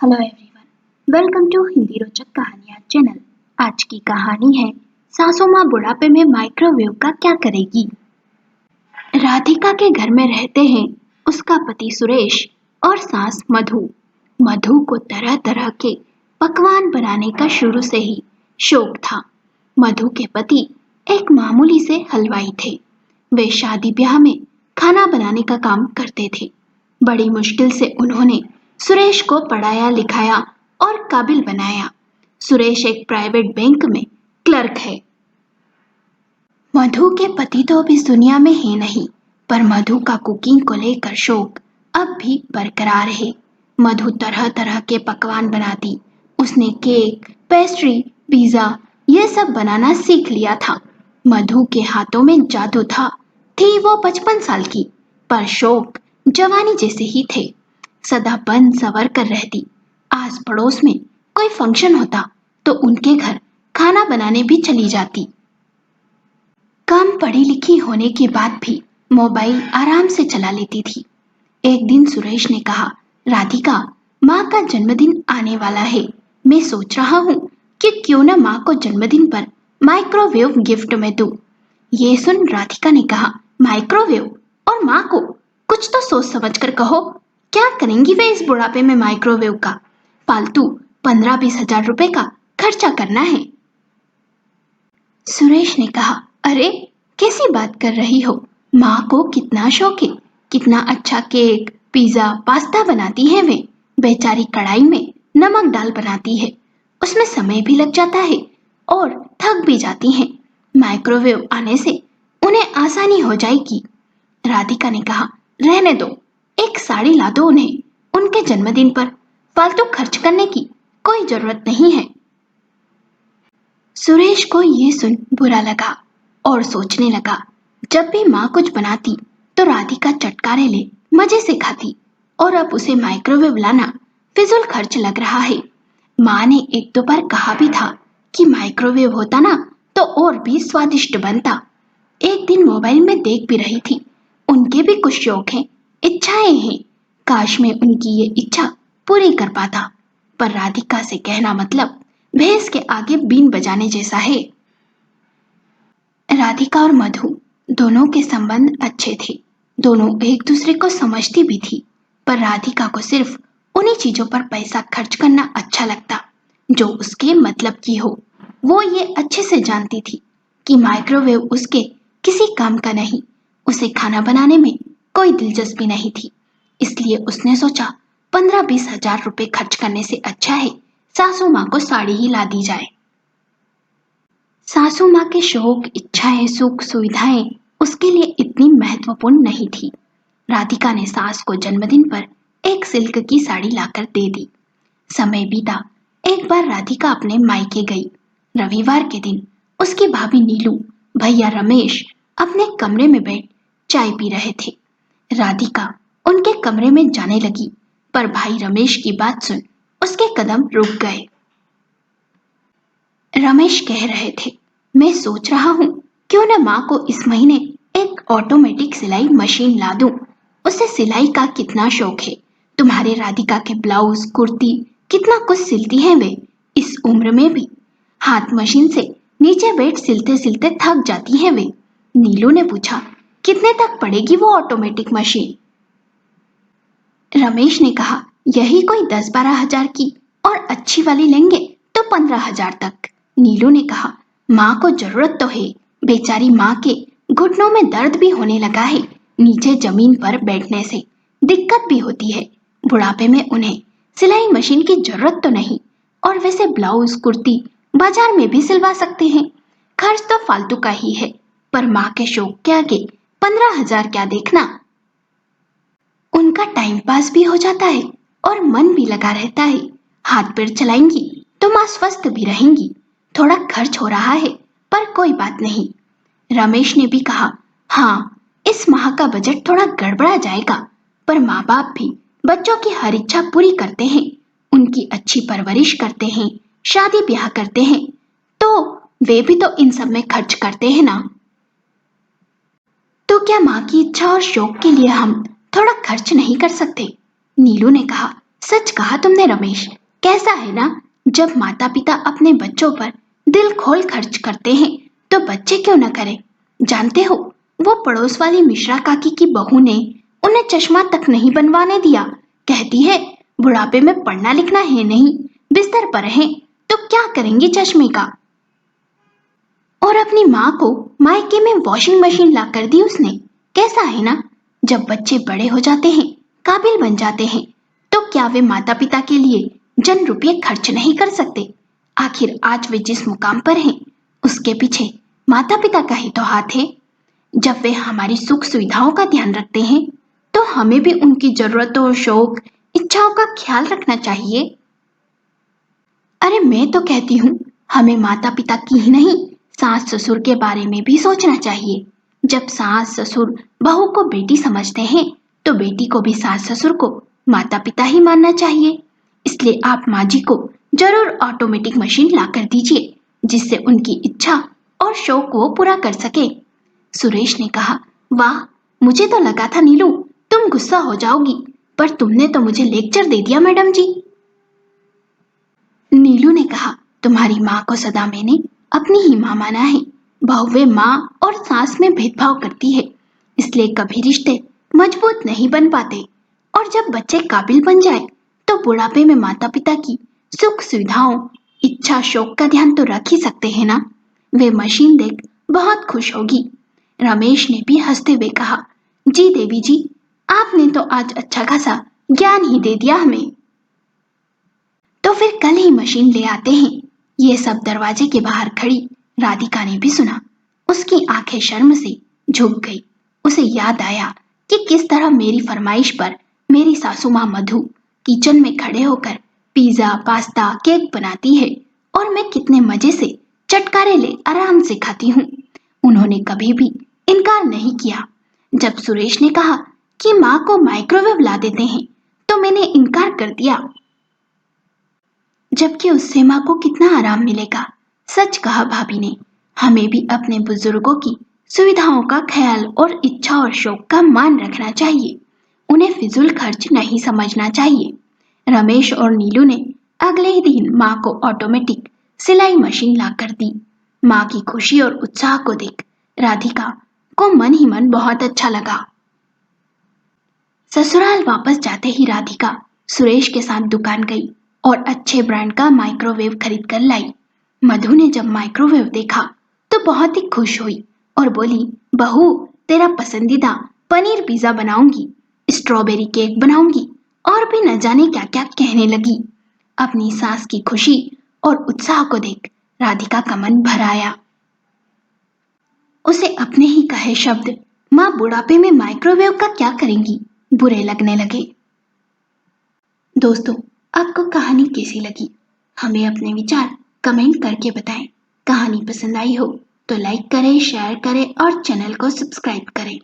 Hello everyone, welcome to Hindi रोचक कहानियाँ channel. आज की कहानी है सासू माँ बुढ़ापे में माइक्रोवेव का क्या करेगी। राधिका के घर में रहते हैं उसका पति सुरेश और सास मधु। मधु को तरह तरह के पकवान बनाने का शुरू से ही शौक था। मधु के पति एक मामूली से हलवाई थे। वे शादी ब्याह में खाना बनाने का काम करते थे। बड़ी मुश्किल से उन्होंने सुरेश को पढ़ाया लिखाया और काबिल बनाया। सुरेश एक प्राइवेट बैंक में क्लर्क है। मधु के पति तो अब इस दुनिया में है नहीं, पर मधु का कुकिंग को लेकर शौक अब भी बरकरार है। मधु तरह तरह के पकवान बनाती। उसने केक, पेस्ट्री, पिज्जा ये सब बनाना सीख लिया था। मधु के हाथों में जादू था। थी वो 55 साल की, पर शौक जवानी जैसे ही थे। सदा बन सवर कर रहती। आस पड़ोस में कोई फंक्शन होता तो उनके घर खाना बनाने भी चली जाती। कम पढ़ी लिखी होने के बाद भी मोबाइल आराम से चला लेती थी। एक दिन सुरेश ने कहा, राधिका, माँ का जन्मदिन आने वाला है। मैं सोच रहा हूँ कि क्यों न माँ को जन्मदिन पर माइक्रोवेव गिफ्ट में दूँ। ये सुन राधिका ने कहा, माइक्रोवेव और माँ को? कुछ तो सोच समझ कर कहो। क्या करेंगी वे इस बुढ़ापे में माइक्रोवेव का? फालतू 15-20 हजार रुपए का खर्चा करना है। सुरेश ने कहा, अरे कैसी बात कर रही हो? माँ को कितना शौक है। कितना अच्छा केक, पिज्जा, पास्ता बनाती है वे। बेचारी कढ़ाई में नमक डाल बनाती है। उसमें समय भी लग जाता है और थक भी जाती हैं। माइक्रोवेव आने से उन्हें आसानी हो जाएगी। राधिका ने कहा, रहने दो, एक साड़ी ला दो उन्हें। उनके जन्मदिन पर फालतू खर्च करने की कोई जरूरत नहीं है। सुरेश को ये सुन बुरा लगा और सोचने लगा, जब भी माँ कुछ बनाती तो राधिका चटकारे ले मजे से खाती, और अब उसे माइक्रोवेव लाना फिजूल खर्च लग रहा है। माँ ने एक दो बार कहा भी था कि माइक्रोवेव होता ना तो और भी स्वादिष्ट बनता। एक दिन मोबाइल में देख भी रही थी, उनके भी कुछ शौक हैं, इच्छाएं हैं। काश मैं उनकी ये इच्छा पूरी कर पाता, पर राधिका से कहना मतलब भैंस के आगे बीन बजाने जैसा है। राधिका और मधु दोनों के संबंध अच्छे थे। दोनों एक दूसरे को समझती भी थी, पर राधिका को सिर्फ उन्हीं चीजों पर पैसा खर्च करना अच्छा लगता जो उसके मतलब की हो। वो ये अच्छे से जानती थी कि माइक्रोवेव उसके किसी काम का नहीं। उसे खाना बनाने में कोई दिलचस्पी नहीं थी। इसलिए उसने सोचा 15-20 हजार रुपए खर्च करने से अच्छा है सासू माँ को साड़ी ही ला दी जाए। सासू माँ के शौक, इच्छाएं, सुख सुविधाएं उसके लिए इतनी महत्वपूर्ण नहीं थी। राधिका ने सास को जन्मदिन पर एक सिल्क की साड़ी लाकर दे दी। समय बीता। एक बार राधिका अपने मायके गई। रविवार के दिन उसकी भाभी नीलू, भैया रमेश अपने कमरे में बैठ चाय पी रहे थे। राधिका उनके कमरे में जाने लगी, पर भाई रमेश की बात सुन उसके कदम रुक गए। रमेश कह रहे थे, मैं सोच रहा हूँ क्यों न माँ को इस महीने एक ऑटोमेटिक सिलाई मशीन ला दूं। उसे सिलाई का कितना शौक है। तुम्हारे राधिका के ब्लाउज, कुर्ती कितना कुछ सिलती हैं वे। इस उम्र में भी हाथ मशीन से नीचे बैठ सिलते सिलते थक जाती हैं वे। नीलू ने पूछा, कितने तक पड़ेगी वो ऑटोमेटिक मशीन? रमेश ने कहा, यही कोई 10-12 हजार की, और अच्छी वाली लेंगे तो 15 हजार तक। नीलू ने कहा, माँ को जरूरत तो है। बेचारी माँ के घुटनों में दर्द भी होने लगा है। नीचे जमीन पर बैठने से दिक्कत भी होती है। बुढ़ापे में उन्हें सिलाई मशीन की जरूरत तो नहीं, और वैसे ब्लाउज, कुर्ती बाजार में भी सिलवा सकते हैं। खर्च तो फालतू का ही है, पर माँ के शौक के आगे 15 हजार क्या देखना। उनका टाइम पास भी हो जाता है और मन भी लगा रहता है। हाथ पैर चलाएंगी तो माँ स्वस्थ भी रहेंगी। थोड़ा खर्च हो रहा है, पर कोई बात नहीं। रमेश ने भी कहा, हाँ, इस माह का बजट थोड़ा गड़बड़ा जाएगा, पर माँ बाप भी बच्चों की हर इच्छा पूरी करते हैं। उनकी अच्छी परवरिश करते हैं, शादी ब्याह करते हैं, तो वे भी तो इन सब में खर्च करते हैं ना। तो क्या माँ की इच्छा और शौक के लिए हम थोड़ा खर्च नहीं कर सकते? नीलू ने कहा, सच कहा तुमने रमेश। कैसा है ना, जब माता पिता अपने बच्चों पर दिल खोल खर्च करते हैं तो बच्चे क्यों न करें। जानते हो, वो पड़ोस वाली मिश्रा काकी की बहू ने उन्हें चश्मा तक नहीं बनवाने दिया। कहती है बुढ़ापे में पढ़ना लिखना है नहीं, बिस्तर पर हैं तो क्या करेंगी चश्मे का। और अपनी माँ को मायके में वॉशिंग मशीन ला कर दी उसने। कैसा है ना, जब बच्चे बड़े हो जाते हैं, काबिल बन जाते हैं, तो क्या वे माता पिता के लिए जन रुपये खर्च नहीं कर सकते। आखिर आज वे जिस मुकाम पर हैं, उसके पीछे माता पिता का ही तो हाथ है। जब वे हमारी सुख सुविधाओं का ध्यान रखते हैं तो हमें भी उनकी जरूरतों, शौक, इच्छाओं का ख्याल रखना चाहिए। अरे मैं तो कहती हूँ, हमें माता पिता की ही नहीं, सास ससुर के बारे में भी सोचना चाहिए। जब सास ससुर बहू को बेटी समझते हैं तो बेटी को भी सास ससुर को माता पिता ही मानना चाहिए। इसलिए आप माँ जी को जरूर ऑटोमेटिक मशीन ला कर दीजिए, जिससे उनकी इच्छा और शौक को पूरा कर सके। सुरेश ने कहा, वाह, मुझे तो लगा था नीलू तुम गुस्सा हो जाओगी, पर तुमने तो मुझे लेक्चर दे दिया मैडम जी। नीलू ने कहा, तुम्हारी माँ को सदा मैंने अपनी ही माँ माना है। बहुएं माँ और सास में भेदभाव करती है, इसलिए कभी रिश्ते मजबूत नहीं बन पाते। और जब बच्चे काबिल बन जाए तो बुढ़ापे में माता पिता की सुख सुविधाओं, इच्छा शौक का ध्यान तो रख ही सकते हैं ना। वे मशीन देख बहुत खुश होगी। रमेश ने भी हंसते हुए कहा, जी देवी जी, आपने तो आज अच्छा खासा ज्ञान ही दे दिया हमें। तो फिर कल ही मशीन ले आते हैं। ये सब दरवाजे के बाहर खड़ी राधिका ने भी सुना। उसकी आंखें शर्म से झुक गई। उसे याद आया कि किस तरह मेरी फरमाइश पर मेरी सासू माँ मधु किचन में खड़े होकर पिज्जा, पास्ता, केक बनाती है और मैं कितने मजे से चटकारे ले आराम से खाती हूँ। उन्होंने कभी भी इनकार नहीं किया। जब सुरेश ने कहा कि माँ को माइक्रोवेव ला देते हैं तो मैंने इनकार कर दिया, जबकि उससे माँ को कितना आराम मिलेगा। सच कहा भाभी ने, हमें भी अपने बुजुर्गों की सुविधाओं का ख्याल और इच्छा और शौक का मान रखना चाहिए। उन्हें फिजूल खर्च नहीं समझना चाहिए। रमेश और नीलू ने अगले ही दिन माँ को ऑटोमेटिक सिलाई मशीन ला कर दी। माँ की खुशी और उत्साह को देख राधिका को मन ही मन बहुत अच्छा लगा। ससुराल वापस जाते ही राधिका सुरेश के साथ दुकान गई और अच्छे ब्रांड का माइक्रोवेव खरीद कर लाई। मधु ने जब माइक्रोवेव देखा तो बहुत ही खुश हुई और बोली, बहू, तेरा पसंदीदा पनीर पिज्जा बनाऊंगी, स्ट्रॉबेरी केक बनाऊंगी और भी न जाने क्या क्या कहने लगी। अपनी सास की खुशी और उत्साह को देख राधिका का मन भर आया। उसे अपने ही कहे शब्द माँ बुढ़ापे में माइक्रोवेव का क्या करेंगी बुरे लगने लगे। दोस्तों, आपको कहानी कैसी लगी? हमें अपने विचार कमेंट करके बताएं। कहानी पसंद आई हो तो लाइक करें, शेयर करें और चैनल को सब्सक्राइब करें।